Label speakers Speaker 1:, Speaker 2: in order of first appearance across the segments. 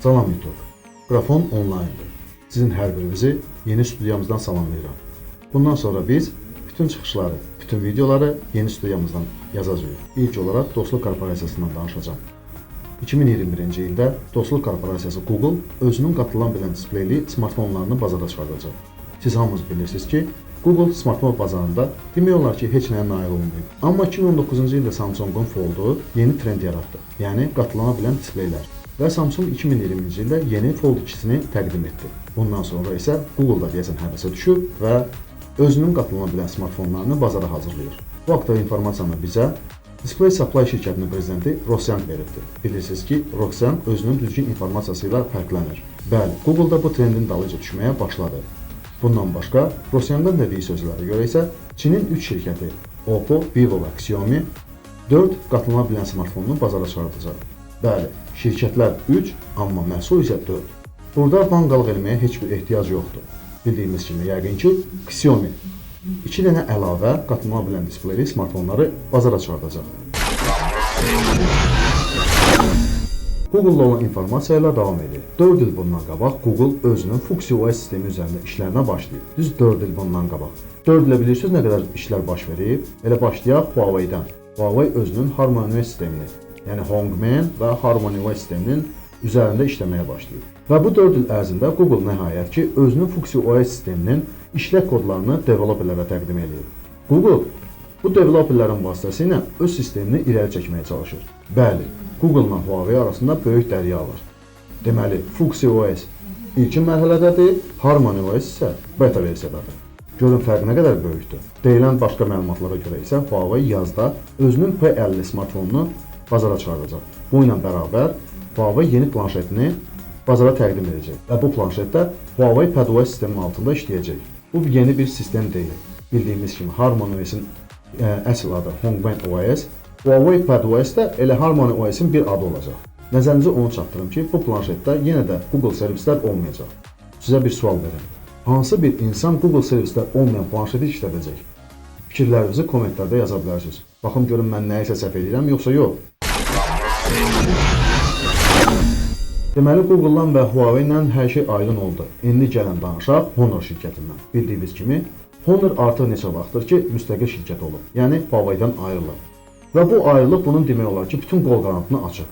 Speaker 1: Salam YouTube. Qrafon online'dır. Sizin hər birinizi yeni stüdiyamızdan salamlayıram. Bundan sonra biz bütün çıxışları, bütün videoları yeni stüdiyamızdan yazacağıq. İlk olaraq Dostluq Korporasiyasından danışacağım. 2021-ci ildə Dostluq Korporasiyası Google özünün qatılan bilən displeyli smartfonlarını bazara çıxardacaq. Siz hamınız bilirsiniz ki, Google smartfon bazarında demək olar ki, heç nəyə nail olmayıb. Amma 2019-cu ildə Samsung'un Fold'u yeni trend yaratdı. Yəni qatılana bilən displeylər. Və Samsung 2020-ci ildə yeni Fold 2'sini təqdim etdi. Bundan sonra isə Google da deyəsən həvəsə düşüb və özünün qatılana bilən smartfonlarını bazara hazırlayır. Bu haqda informasiyanı bizə Display Supply şirkətinin prezidenti Rosyan veribdir. Bilirsiniz ki, Rosyan özünün düzgün informasiyasıyla fərqlənir. Bəli, Google da bu trendin dalıca düşməyə başladı. Bundan başqa, Rosyan'dan dediyi sözlərə görə isə Çinin 3 şirkəti Oppo, Vivo və Xiaomi 4 qatılana bilən smartfonunu bazara çıxardacaq. Bəli, şirkətlər 3, amma məhsul isə 4. Burada vanqalıq eləməyə heç bir ehtiyac yoxdur. Bildiyimiz kimi, yəqin ki, Xiaomi 2 dənə əlavə qatılana bilən displeyli smartfonları bazara çıxardacaq. Google-la olan informasiya ilə davam edir. 4 il bundan qabaq Google özünün FuxOS sistemi üzərində işlərinə başlayıb. Düz 4 il bundan qabaq. 4 ilə bilirsiniz nə qədər işlər baş verib? Elə başlayaq Huawei-dən. Huawei özünün HarmonyOS sistemini, yəni Hongmen və HarmonyOS sisteminin üzərində işləməyə başlayıb. Və bu 4 il ərzində Google nəhayət ki, özünün FuxOS sisteminin işlək kodlarını developerlərə təqdim edir. Google bu developerlərin vasitəsilə öz sistemini irəli çəkməyə çalışır. Bəli, Google ilə Huawei arasında böyük dərya var. Deməli, FuxOS ilkin mərhələdədir, HarmonyOS isə beta versiyadadır. Görün fərqi nə qədər böyükdür. Deyilən başqa məlumatlara görə isə Huawei yazda özünün P50 smartfonunu bazara çıxardacaq. Bu ilə bərabər Huawei yeni planşetini bazara təqdim edəcək və bu planşetdə Huawei PadOS sisteminin altında işləyəcək. Bu yeni bir sistem deyil. Bildiyimiz kimi HarmonyOS-in əsl adı Hongmen OS, Huawei PadOS də elə HarmonyOS-in bir adı olacaq. Nəzərinizə onu çatdırım ki, bu planşetdə yenə də Google servislər olmayacaq. Sizə bir sual verin. Hansı bir insan Google servislər olmayan planşeti işlədəcək? Fikirlərinizi kommentlərdə yaza bilərsiniz. Baxım görün mən nəyisə səhv edirəm, yoxsa yox. Deməli, Google-dan və Huawei ilə hər şey aydın oldu. İndi gələn danışaq Honor şirkətindən. Bildiyiniz kimi, Honor artıq neçə vaxtdır ki, müstəqil şirkət olub. Yəni, Huawei-dən ayrılıb. Və bu ayrılıq bunun demək olar ki, bütün qol qanadını açıb.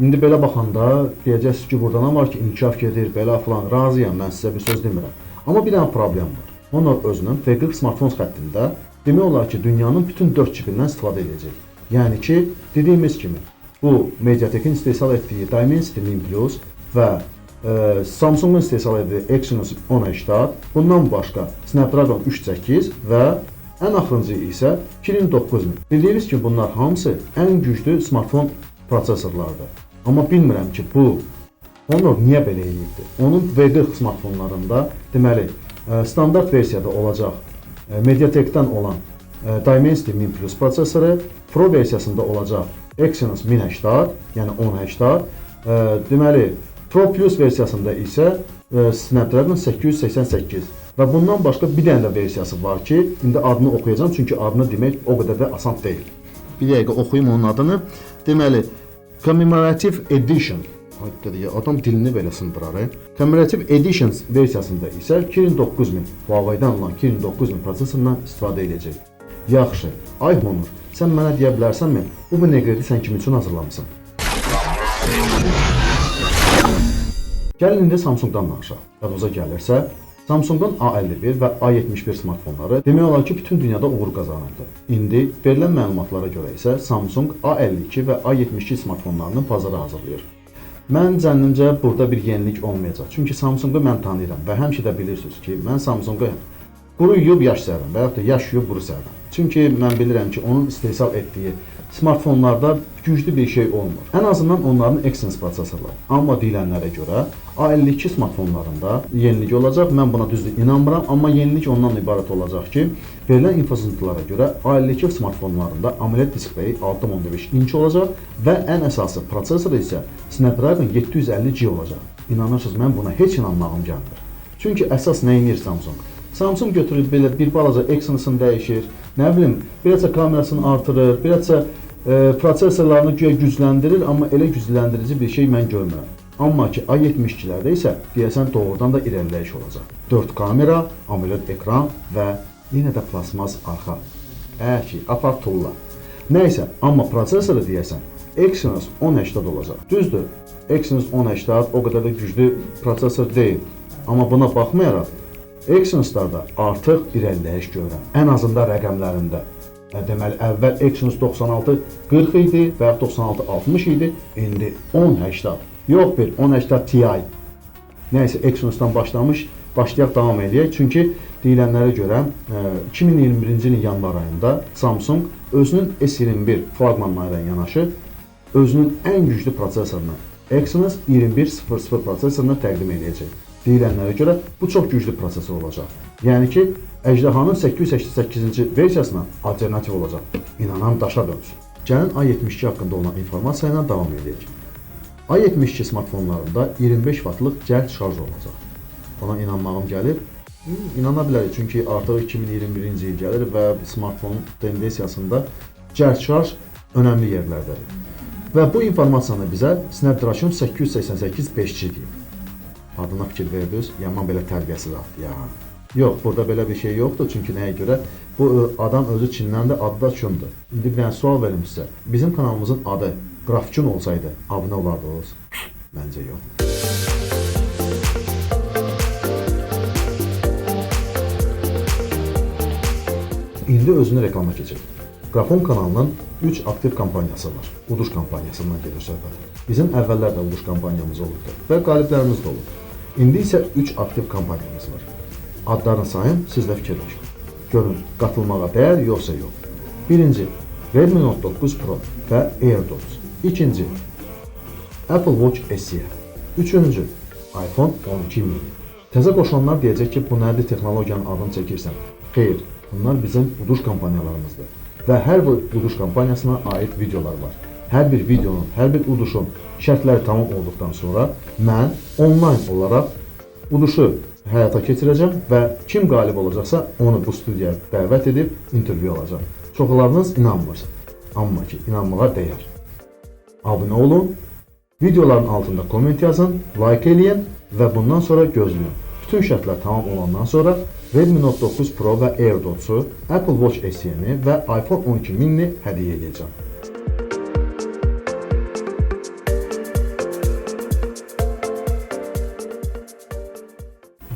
Speaker 1: İndi belə baxanda deyəcəksiniz ki, burada nə var ki, inkişaf gedir, belə falan, razıyam, mən sizə bir söz demirəm. Amma bir dənə problem var. Honor özünün F40 smartfon xəttində demək olar ki, dünyanın bütün 4 çipindən istifadə edəcək. Yəni ki, dediyimiz kimi, bu Mediatek'in istehsal etdiyi Dimensity 1000 Plus və Samsung'un istehsal etdiyi Exynos 1080, bundan başqa Snapdragon 308 və ən axırıncı isə Kirin 9000. Bildiyiniz ki, bunlar hamısı ən güclü smartfon prosesorlardır. Amma bilmirəm ki, bu Honor niyə belə eləyibdir? Onun V40 smartfonlarında deməli standart versiyada olacaq Mediatek'dən olan Dimensity 1000 Plus prosesoru, Pro versiyasında olacaq Exynos 1080, yəni 1080, deməli Pro Plus versiyasında isə Snapdragon 888 və bundan başqa bir dənə də versiyası var ki, indi adını oxuyacağım, çünki adını demək o qədər də asan deyil. Bir dəqiqə oxuyum onun adını. Deməli, Commemorative Edition, adam dilini belə sındırar. Commemorative Edition versiyasında isə Kirin 9000, Huawei-dən olan Kirin 9000 prosesorundan istifadə edəcək. Yaxşı, ay Honor, sən mənə deyə bilərsənmi, bu neqredi sən kim üçün hazırlamısan? Gəlin indi Samsung'dan danışaq. Yadınıza gəlirsə, Samsung'un A51 və A71 smartfonları demək olar ki, bütün dünyada uğur qazanırdı. İndi verilən məlumatlara görə isə Samsung A52 və A72 smartfonlarını bazara hazırlayır. Mən zənnimcə burada bir yenilik olmayacaq. Çünki Samsung'u mən tanıyıram və həmişə də bilirsiniz ki, mən Samsung'u quru yuyub yaş sərdim və yaxud da yaş yuyub quru sərdim. Çünki mən bilirəm ki, onun istehsal etdiyi smartfonlarda güclü bir şey olmur. Ən azından onların Exynos prosesorları. Amma deyilənlərə görə A52 smartfonlarında yenilik olacaq. Mən buna düzdür inanmıram, amma yenilik ondan ibarət olacaq ki, verilən infosuzuntulara görə A52 smartfonlarında AMOLED displeyi 6.5 inç olacaq və ən əsası prosesor isə Snapdragon 750G olacaq. İnanırsınız, mən buna heç inanmağım gəlmir. Çünki əsas nə edir Samsung? Samsung götürür belə bir balaca Exynos'unu dəyişir, nə bilim, birəcə kamerasını artırır, birəcə prosesorlarını gücləndirir, amma elə gücləndirici bir şey mən görmürəm. Amma ki A72-lərdə isə deyəsən doğrudan da irəliləyiş olacaq. 4 kamera, AMOLED ekran və yenə də plasmas arxa. Apar tulla. Nəysə, amma prosesoru deyəsən Exynos 1080 olacaq. Düzdür, Exynos 1080 o qədər də güclü prosesor deyil. Amma buna baxmayaraq, Exynoslarda artıq irəliləyiş görürəm. Ən azından rəqəmlərində. Deməli, əvvəl Exynos 9640 idi və 9660 idi. İndi 1080. Yox bir 1080 Ti. Nəysə, Exynosdan başlayaq davam edək. Çünki deyilənlərə görə 2021-ci ilin yanvar ayında Samsung özünün S21 flaqmanları ilə yanaşı özünün ən güclü prosesorunu Exynos 2100 prosesorunu təqdim edəcək. Deyilənlərə görə bu çox güclü prosesor olacaq. Yəni ki, Əjdahanın 888-ci versiyasına alternativ olacaq. İnanan daşa dönsün. Gəlin A72 haqqında olan informasiya ilə davam edək. A72 smartfonlarında 25 W'lıq cəld şarj olacaq. Ona inanmağım gəlir. İnana bilərik, çünki artıq 2021-ci il gəlir və smartfon tendensiyasında cəld şarj önəmli yerlərdədir. Və bu informasiyanı bizə Snapdragon 888 5G deyib. Adına fikir verdiniz, yaman belə tərbiyəsiz addır ya. Yox, burada belə bir şey yoxdur, çünki nəyə görə? Bu adam özü Çindən də adı da Çundur. İndi bir sual verim sizə. Bizim kanalımızın adı Qrafçun olsaydı, abunə olardınız? Məncə yox. İndi özünü reklama keçir. Qrafon kanalının 3 aktiv kampaniyası var. Uduş kampaniyasından gedir söhbət. Bizim əvvəllər də uduş kampaniyamız olubdur və qaliblərimiz də olub. İndi isə 3 aktiv kampaniyamız var. Adlarını sayın, siz də fikirləşin. Görün, qatılmağa dəyər yoxsa yox. Birinci, Redmi Note 9 Pro və AirDots. İkinci, Apple Watch SE. Üçüncü, iPhone 12 mini. Təzə qoşanlar deyəcək ki, bu nədir texnologiyanın adını çəkirsən? Xeyr, bunlar bizim uduş kampaniyalarımızdır. Və hər bir uduş kampaniyasına aid videolar var. Hər bir videonun, hər bir uduşun şərtləri tamam olduqdan sonra mən onlayn olaraq uduşu həyata keçirəcəm və kim qalib olacaqsa onu bu studiyaya dəvət edib intervyu alacaq. Çoxlarınız inanmır. Amma ki, inanmağa dəyər. Abunə olun, videoların altında komment yazın, like eləyin və bundan sonra gözləyin. Bütün şərtlər tamam olandan sonra Redmi Note 9 Pro və AirDots-u, Apple Watch SE-ni və iPhone 12 mini hədiyyə edəcəm.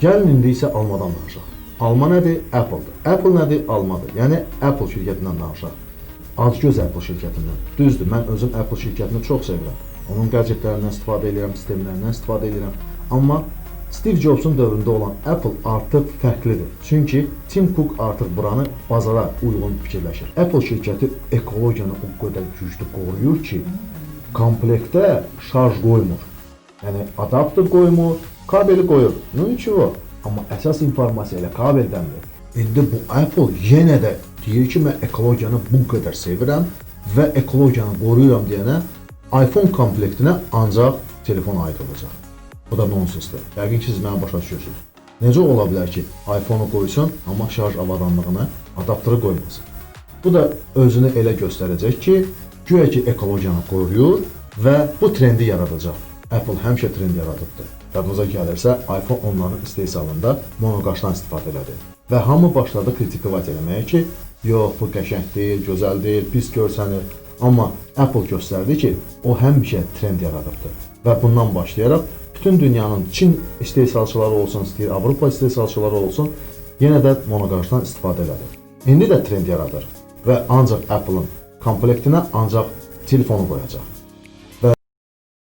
Speaker 1: Gəlin indi isə almadan danışaq. Alma nədir? Apple-dır. Apple nədir? Almadır. Yəni Apple şirkətindən danışaq. Acgöz Apple şirkətindən. Düzdür, mən özüm Apple şirkətini çox sevirəm. Onun gadgetlərindən istifadə edirəm, sistemlərindən istifadə edirəm. Amma Steve Jobs'un dövründə olan Apple artıq fərqlidir. Çünki Tim Cook artıq buranı bazara uyğun fikirləşir. Apple şirkəti ekologiyanı o qədər güclü qoruyur ki, komplektə şarj qoymur. Yəni adapter qoymur, kabeli qoyur. Bunun üçün o. Amma əsas informasiya elə kabeldəndir. İndi bu Apple yenə də deyir ki, mən ekologiyanı bu qədər sevirəm və ekologiyanı qoruyuram deyənə iPhone komplektinə ancaq telefon aid olacaq. Bu da nonsensdir. Yəqin ki, siz mənə başa düşürsünüz. Necə ola bilər ki, iPhone-u qoysun, amma şarj avadanlığını, adapteri qoymasın? Bu da özünü elə göstərəcək ki, güya ki, ekologiyanı qoruyur və bu trendi yaradacaq. Apple həmişə trend yaradıbdır. Yadınıza gəlirsə, iPhone onların istehsalında monoqaşdan istifadə elədi. Və hamı başladı kritikovat eləməyə ki, yox, bu qəşəng deyil, gözəl deyil, pis görsənir. Amma Apple göstərdi ki, o həmişə trend yaradıbdır. Və bundan başlayaraq bütün dünyanın Çin istehsalçıları olsun, istəyir Avropa istehsalçıları olsun, yenə də monoqaşdan istifadə elədi. İndi də trend yaradır və ancaq Apple-ın komplektinə ancaq telefonu qoyacaq. Və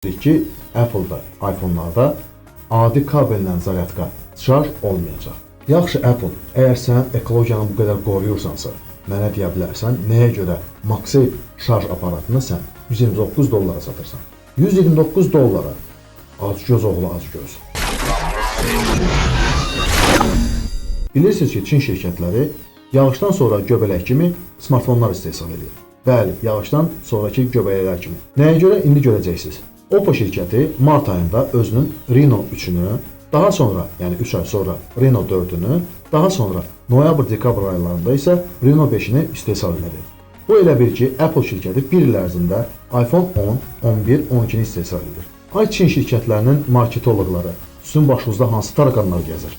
Speaker 1: dedik ki, Apple-da, iPhone-larda adi kabellə zaryadka şarj olmayacaq. Yaxşı Apple, əgər sən ekologiyanı bu qədər qoruyursansa, mənə deyə bilərsən, nəyə görə MagSafe şarj aparatını sən $129 satırsan? $129 acgöz oğlu acgöz. Bilirsiniz ki, Çin şirkətləri yağışdan sonra göbələk kimi smartfonlar istehsal edir. Bəli, yağışdan sonraki göbələklər kimi. Nəyə görə? İndi görəcəksiniz. Oppo şirkəti mart ayında özünün Reno 3-ünü, daha sonra, yəni 3 ay sonra Reno 4-ünü, daha sonra noyabr-dekabr aylarında isə Reno 5-ini istehsal edir. Bu elə bir ki, Apple şirkəti bir il ərzində iPhone 10, 11, 12-ni istehsal edir. Ay Çin şirkətlərinin marketoloqları sizin başınızda hansı tarakanlar gəzir?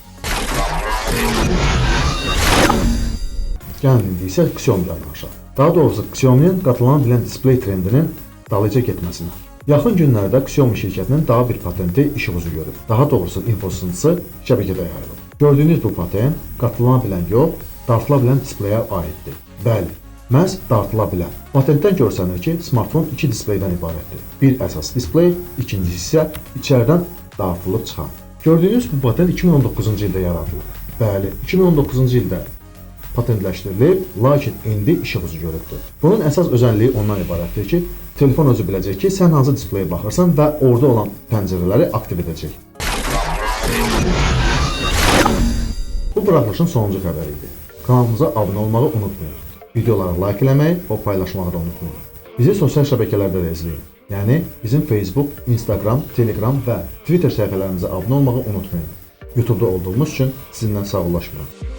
Speaker 1: Gəlin indi isə Xiaomi-dən danışaq. Daha doğrusu Xiaomi-nin qatılana bilən displey trendinin dalıca getməsinə. Yaxın günlərdə Xiaomi şirkətinin daha bir patenti işıq üzü görüb. Daha doğrusu infosuzuntusu şəbəkədə yayılıb. Gördüyünüz bu patent qatılana bilən yox, dartıla bilən displeyə aiddir. Bəli, məhz dartıla bilən. Patentdən görsənir ki, smartfon iki displeydən ibarətdir. Bir əsas displey, ikincisi isə içərdən dartılıb çıxan. Gördüyünüz bu patent 2019-cu ildə yaradılıb. Bəli, 2019-cu ildə patentləşdirilib, lakin indi işıq üzü görübdür. Bunun əsas özəlliyi ondan ibarətdir ki, telefon özü biləcək ki, sən hansı displeyə baxırsan və orada olan pəncərələri aktiv edəcək. Bu buraxılışın sonuncu xəbəri idi. Kanalımıza abunə olmağı unutmayın. Videoları like eləməyi və paylaşmağı da unutmayın. Bizi sosial şəbəkələrdə də izləyin. Yəni, bizim Facebook, Instagram, Telegram və Twitter səhifələrimizə abunə olmağı unutmayın. YouTube-da olduğumuz üçün sizinlə sağollaşmıram.